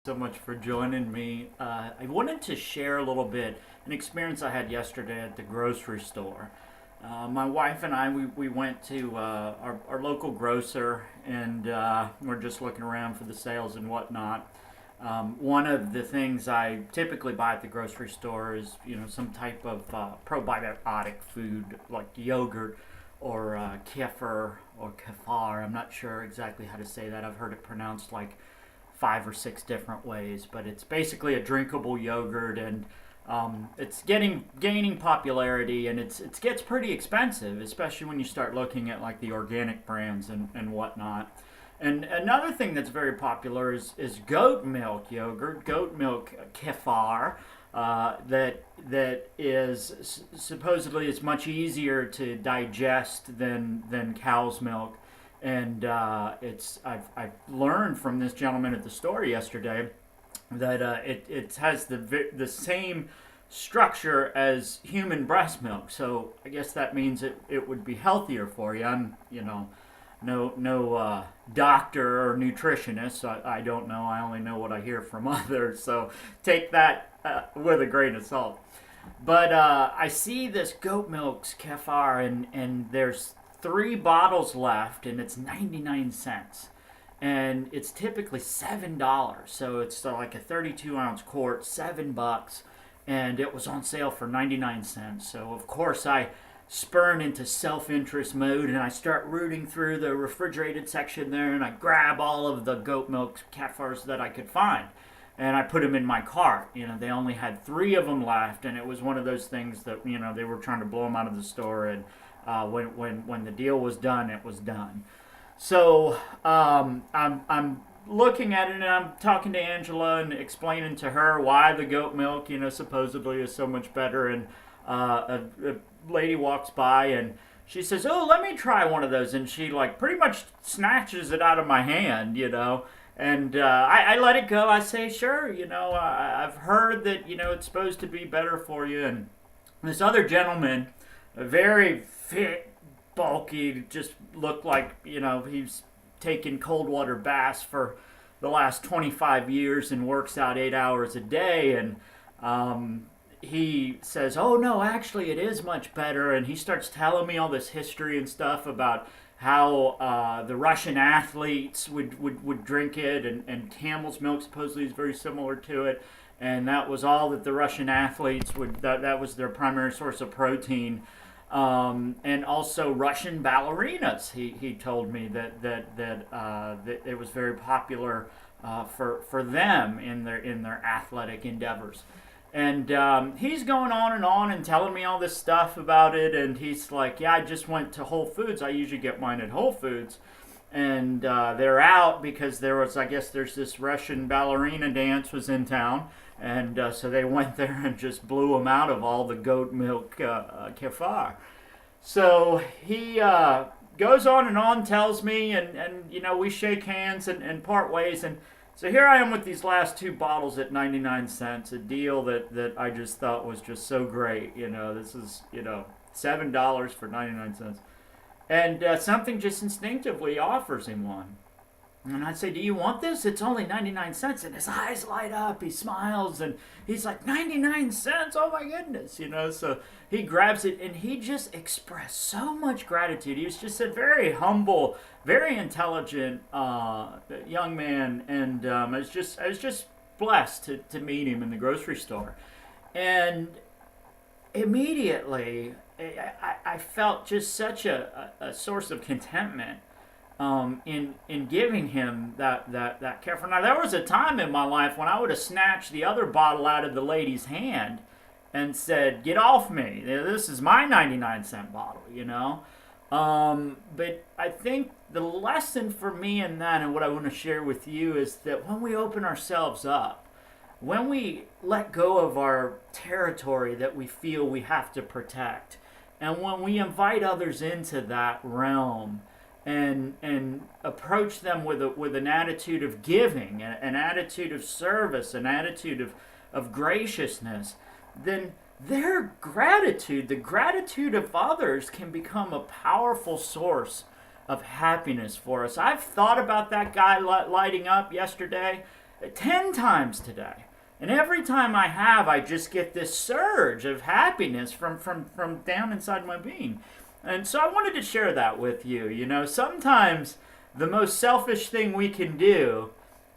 So much for joining me. I wanted to share a little bit an experience I had yesterday at the grocery store. My wife and we went to our local grocer and we're just looking around for the sales and whatnot. One of the things I typically buy at the grocery store is, some type of probiotic food like yogurt or kefir or kefir. I'm not sure exactly how to say that. I've heard it pronounced like five or six different ways, but it's basically a drinkable yogurt, and it's gaining popularity, and it gets pretty expensive, especially when you start looking at like the organic brands and whatnot. And another thing that's very popular is goat milk yogurt, goat milk kefir. That is supposedly it's much easier to digest than cow's milk, and I've learned from this gentleman at the store yesterday that it has the same structure as human breast milk. So I guess that means it would be healthier for you. I'm no doctor or nutritionist. So I don't know. I only know what I hear from others. So take that with a grain of salt. But I see this goat milk's kefir, and there's three bottles left, and it's 99 cents. And it's typically $7. So it's like a 32-ounce quart, $7. And it was on sale for 99 cents. So, of course, I spurn into self-interest mode, and I start rooting through the refrigerated section there, and I grab all of the goat milk kefirs that I could find, and I put them in my cart. They only had three of them left, and it was one of those things that they were trying to blow them out of the store, and when the deal was done, it was done. So I'm looking at it, and I'm talking to Angela and explaining to her why the goat milk supposedly is so much better, and a lady walks by and she says, "Oh, let me try one of those," and she like pretty much snatches it out of my hand. And I let it go. I say, "Sure, I've heard that it's supposed to be better for you." And this other gentleman, a very fit, bulky, just looked like he's taken cold water baths for the last 25 years and works out 8 hours a day, and he says, "Oh no, actually it is much better," and he starts telling me all this history and stuff about how the Russian athletes would drink it, and camel's milk supposedly is very similar to it, and that was all that the Russian athletes that was their primary source of protein. And also Russian ballerinas. He told me that it was very popular for them in their athletic endeavors. And he's going on and telling me all this stuff about it. And he's like, "Yeah, I just went to Whole Foods. I usually get mine at Whole Foods. And they're out because I guess there's this Russian ballerina dance was in town. And so they went there and just blew them out of all the goat milk kefir." So he goes on, tells me, and we shake hands and part ways. And so here I am with these last two bottles at 99 cents, a deal that I just thought was just so great. This is, $7 for 99 cents. And something just instinctively offers him one. And I say, "Do you want this? It's only 99 cents. And his eyes light up. He smiles, and he's like, 99 cents? Oh my goodness. So he grabs it, and he just expressed so much gratitude. He was just a very humble, very intelligent young man. And I was just blessed to meet him in the grocery store. And immediately, I felt just such a source of contentment in giving him that kefir. Now, there was a time in my life when I would have snatched the other bottle out of the lady's hand and said, "Get off me. This is my 99-cent bottle." But I think the lesson for me in that, and what I want to share with you, is that when we open ourselves up, when we let go of our territory that we feel we have to protect, and when we invite others into that realm, and approach them with an attitude of giving, an attitude of service, an attitude of graciousness, then their gratitude, the gratitude of others, can become a powerful source of happiness for us. I've thought about that guy lighting up yesterday, 10 times today. And every time I have, I just get this surge of happiness from down inside my being. And so I wanted to share that with you. You know, sometimes the most selfish thing we can do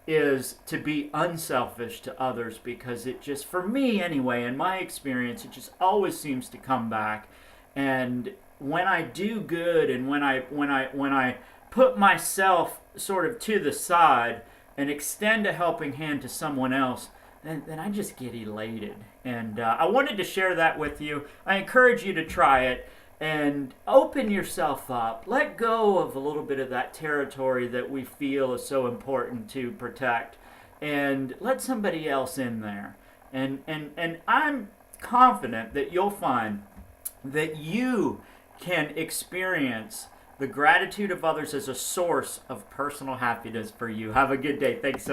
is to be unselfish to others, because it just, for me anyway, in my experience, it just always seems to come back. And when I do good, and when I put myself sort of to the side and extend a helping hand to someone else, then I just get elated. And I wanted to share that with you. I encourage you to try it and open yourself up. Let go of a little bit of that territory that we feel is so important to protect, and let somebody else in there. And I'm confident that you'll find that you can experience the gratitude of others as a source of personal happiness for you. Have a good day. Thanks so much.